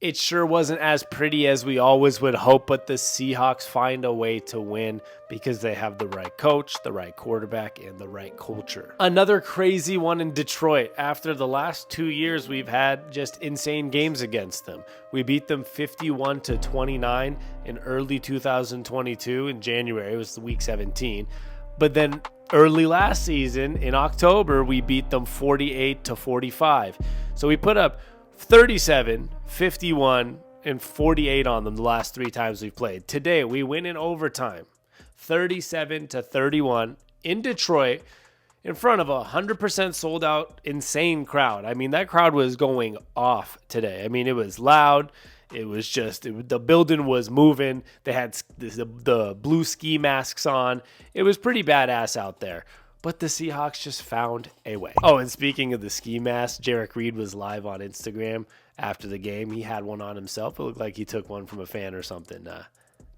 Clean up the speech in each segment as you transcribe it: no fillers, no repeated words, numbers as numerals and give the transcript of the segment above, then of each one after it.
It sure wasn't as pretty as we always would hope, but the Seahawks find a way to win because they have the right coach, the right quarterback, and the right culture. Another crazy one in Detroit. After the last 2 years, we've had just insane games against them. We beat them 51-29 in early 2022 in January. It was the week 17. But then early last season in October, we beat them 48-45. So we put up 37, 51, and 48 on them the last 3 times we've played. Today, we win in overtime, 37-31 in Detroit in front of a 100% sold out, insane crowd. I mean, that crowd was going off today. I mean, it was loud. It was just, the building was moving. They had the blue ski masks on. It was pretty badass out there. But the Seahawks just found a way. Oh, and speaking of the ski mask, Jarek Reed was live on Instagram after the game. He had one on himself. It looked like he took one from a fan or something.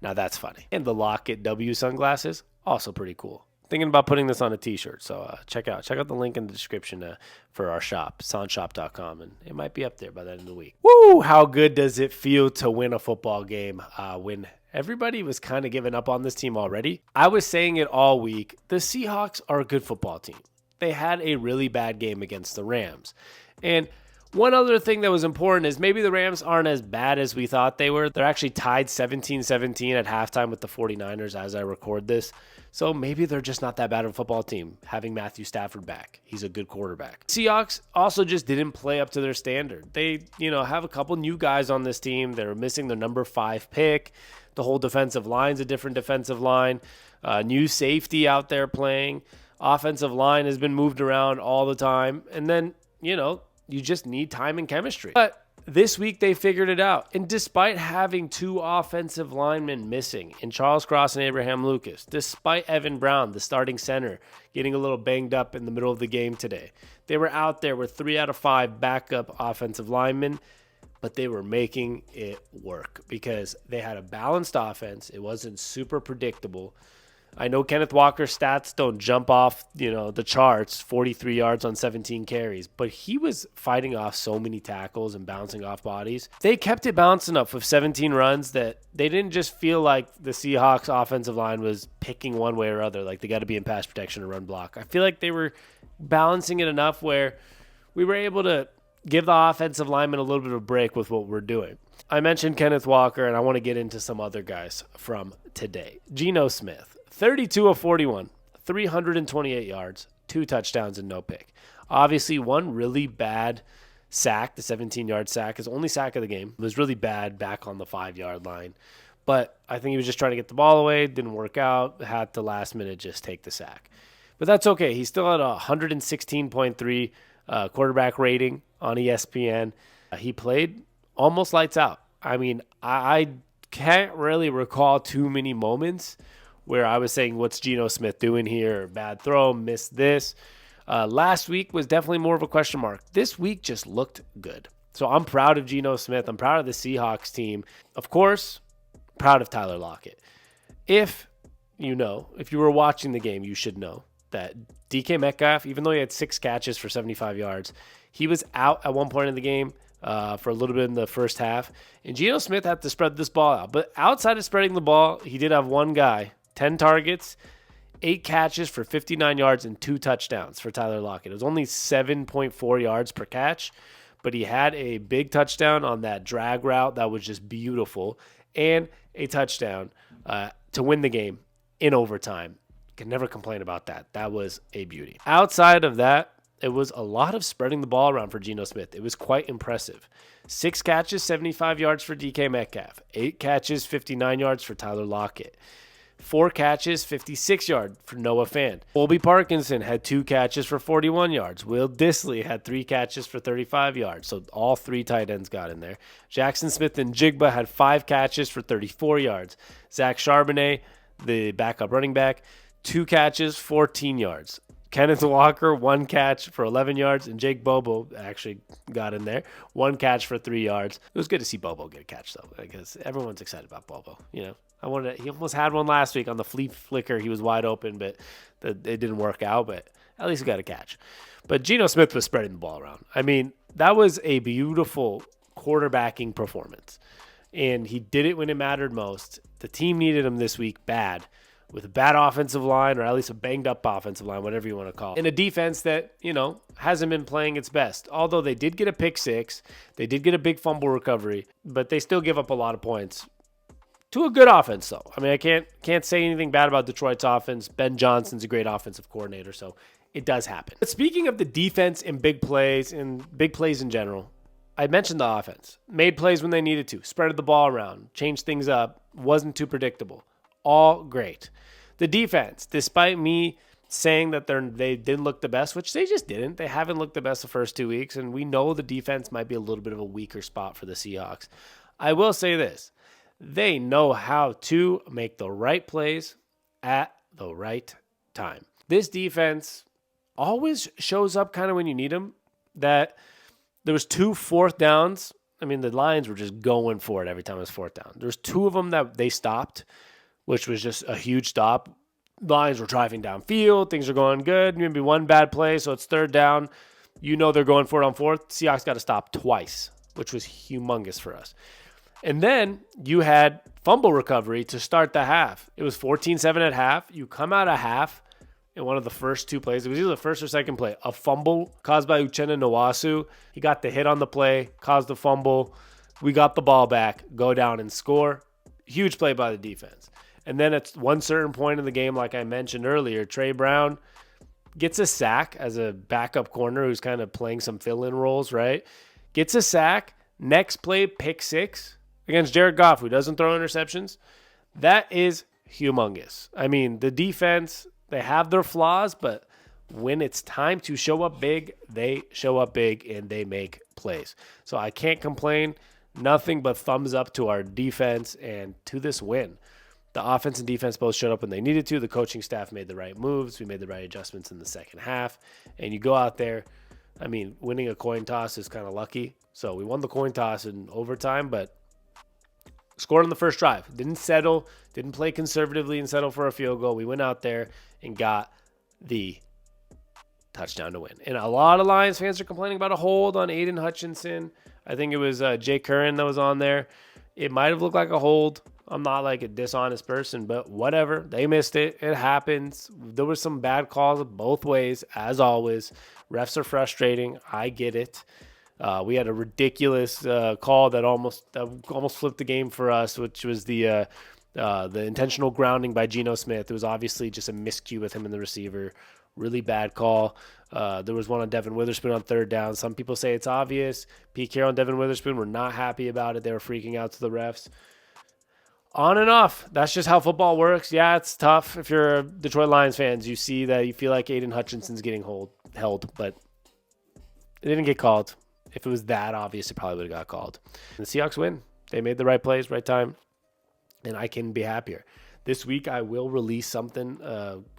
Now that's funny. And the Lockett W sunglasses, also pretty cool. Thinking about putting this on a t-shirt. So check out the link in the description for our shop, sonshop.com, and it might be up there by the end of the week. Woo! How good does it feel to win a football game when everybody was kind of giving up on this team already? I was saying it all week. The Seahawks are a good football team. They had a really bad game against the Rams. And one other thing that was important is maybe the Rams aren't as bad as we thought they were. They're actually tied 17-17 at halftime with the 49ers as I record this. So maybe they're just not that bad of a football team, having Matthew Stafford back. He's a good quarterback. Seahawks also just didn't play up to their standard. They, have a couple new guys on this team. They're missing their number 5 pick. The whole defensive line's a different defensive line. New safety out there playing. Offensive line has been moved around all the time. And then, you just need time and chemistry. But this week they figured it out. And despite having 2 offensive linemen missing in Charles Cross and Abraham Lucas, despite Evan Brown, the starting center, getting a little banged up in the middle of the game today, they were out there with 3 out of 5 backup offensive linemen, but they were making it work because they had a balanced offense. It wasn't super predictable. I know Kenneth Walker's stats don't jump off, the charts, 43 yards on 17 carries, but he was fighting off so many tackles and bouncing off bodies. They kept it balanced enough with 17 runs that they didn't just feel like the Seahawks offensive line was picking one way or other, like they got to be in pass protection or run block. I feel like they were balancing it enough where we were able to give the offensive linemen a little bit of a break with what we're doing. I mentioned Kenneth Walker, and I want to get into some other guys from today. Geno Smith. 32 of 41, 328 yards, 2 touchdowns, and no pick. Obviously, one really bad sack, the 17-yard sack, his only sack of the game. It was really bad back on the 5-yard line. But I think he was just trying to get the ball away, didn't work out, had to last minute just take the sack. But that's okay. He still had a 116.3 quarterback rating on ESPN. He played almost lights out. I mean, I can't really recall too many moments where I was saying, what's Geno Smith doing here? Bad throw, missed this. Last week was definitely more of a question mark. This week just looked good. So I'm proud of Geno Smith. I'm proud of the Seahawks team. Of course, proud of Tyler Lockett. If you were watching the game, you should know that DK Metcalf, even though he had 6 catches for 75 yards, he was out at one point in the game for a little bit in the first half. And Geno Smith had to spread this ball out. But outside of spreading the ball, he did have one guy, 10 targets, 8 catches for 59 yards, and 2 touchdowns for Tyler Lockett. It was only 7.4 yards per catch, but he had a big touchdown on that drag route that was just beautiful, and a touchdown to win the game in overtime. Can never complain about that. That was a beauty. Outside of that, it was a lot of spreading the ball around for Geno Smith. It was quite impressive. 6 catches, 75 yards for DK Metcalf. 8 catches, 59 yards for Tyler Lockett. 4 catches, 56 yards for Noah Fant. Colby Parkinson had 2 catches for 41 yards. Will Dissly had 3 catches for 35 yards. So all 3 tight ends got in there. Jackson Smith and Jigba had 5 catches for 34 yards. Zach Charbonnet, the backup running back, 2 catches, 14 yards. Kenneth Walker, 1 catch for 11 yards, and Jake Bobo actually got in there, 1 catch for 3 yards. It was good to see Bobo get a catch, though, because everyone's excited about Bobo. He almost had one last week on the flea flicker. He was wide open, but it didn't work out, but at least he got a catch. But Geno Smith was spreading the ball around. I mean, that was a beautiful quarterbacking performance. And he did it when it mattered most. The team needed him this week bad, with a bad offensive line, or at least a banged-up offensive line, whatever you want to call it. And a defense that, hasn't been playing its best. Although they did get a pick six, they did get a big fumble recovery, but they still give up a lot of points to a good offense, though. I mean, I can't say anything bad about Detroit's offense. Ben Johnson's a great offensive coordinator, so it does happen. But speaking of the defense and big plays in general, I mentioned the offense. Made plays when they needed to, spread the ball around, changed things up, wasn't too predictable. All great. The defense, despite me saying that they didn't look the best, which they just didn't. They haven't looked the best the first 2 weeks, and we know the defense might be a little bit of a weaker spot for the Seahawks. I will say this. They know how to make the right plays at the right time. This defense always shows up kind of when you need them. That there was 2 fourth downs. I mean, the Lions were just going for it every time it was fourth down. There was 2 of them that they stopped, which was just a huge stop. Lions were driving downfield. Things are going good. Maybe one bad play, so it's third down. They're going for it on fourth. Seahawks got to stop twice, which was humongous for us. And then you had fumble recovery to start the half. It was 14-7 at half. You come out of half in one of the first 2 plays. It was either the first or second play. A fumble caused by Uchenna Nwasu. He got the hit on the play, caused the fumble. We got the ball back, go down and score. Huge play by the defense. And then at one certain point in the game, like I mentioned earlier, Trey Brown gets a sack as a backup corner who's kind of playing some fill-in roles, right? Gets a sack. Next play, pick 6 against Jared Goff, who doesn't throw interceptions. That is humongous. I mean, the defense, they have their flaws, but when it's time to show up big, they show up big and they make plays. So I can't complain. Nothing but thumbs up to our defense and to this win. The offense and defense both showed up when they needed to. The coaching staff made the right moves. We made the right adjustments in the second half. And you go out there, I mean, winning a coin toss is kind of lucky. So we won the coin toss in overtime, but scored on the first drive. Didn't settle, didn't play conservatively and settle for a field goal. We went out there and got the touchdown to win. And a lot of Lions fans are complaining about a hold on Aiden Hutchinson. I think it was Jay Curran that was on there. It might have looked like a hold. I'm not like a dishonest person, but whatever. They missed it. It happens. There were some bad calls both ways, as always. Refs are frustrating. I get it. We had a ridiculous call that almost flipped the game for us, which was the intentional grounding by Geno Smith. It was obviously just a miscue with him and the receiver. Really bad call. There was one on Devin Witherspoon on third down. Some people say it's obvious. Pete Carroll and Devin Witherspoon were not happy about it. They were freaking out to the refs. On and off. That's just how football works. Yeah, it's tough. If you're a Detroit Lions fans, you see that you feel like Aiden Hutchinson's getting held, but it didn't get called. If it was that obvious, it probably would have got called. And the Seahawks win. They made the right plays, right time, and I can be happier. This week, I will release something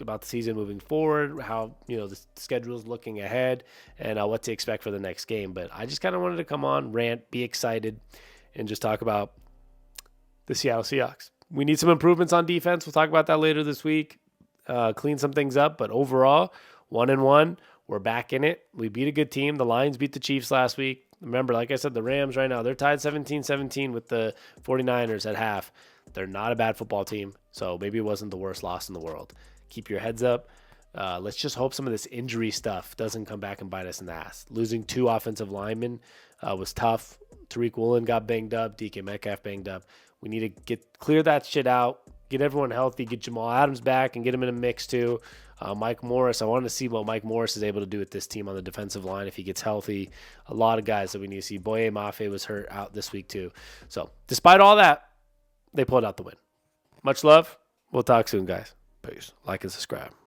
about the season moving forward, how the schedule is looking ahead, and what to expect for the next game. But I just kind of wanted to come on, rant, be excited, and just talk about the Seattle Seahawks. We need some improvements on defense. We'll talk about that later this week. Clean some things up, but overall, 1-1. We're back in it. We beat a good team. The Lions beat the Chiefs last week. Remember, like I said, the Rams right now, they're tied 17-17 with the 49ers at half. They're not a bad football team, so maybe it wasn't the worst loss in the world. Keep your heads up. Let's just hope some of this injury stuff doesn't come back and bite us in the ass. Losing 2 offensive linemen was tough. Tariq Woolen got banged up. DK Metcalf banged up. We need to clear that shit out, get everyone healthy, get Jamal Adams back, and get him in a mix too. Mike Morris, I want to see what Mike Morris is able to do with this team on the defensive line if he gets healthy. A lot of guys that we need to see. Boye Mafe was hurt out this week too. So despite all that, they pulled out the win. Much love. We'll talk soon, guys. Peace. Like and subscribe.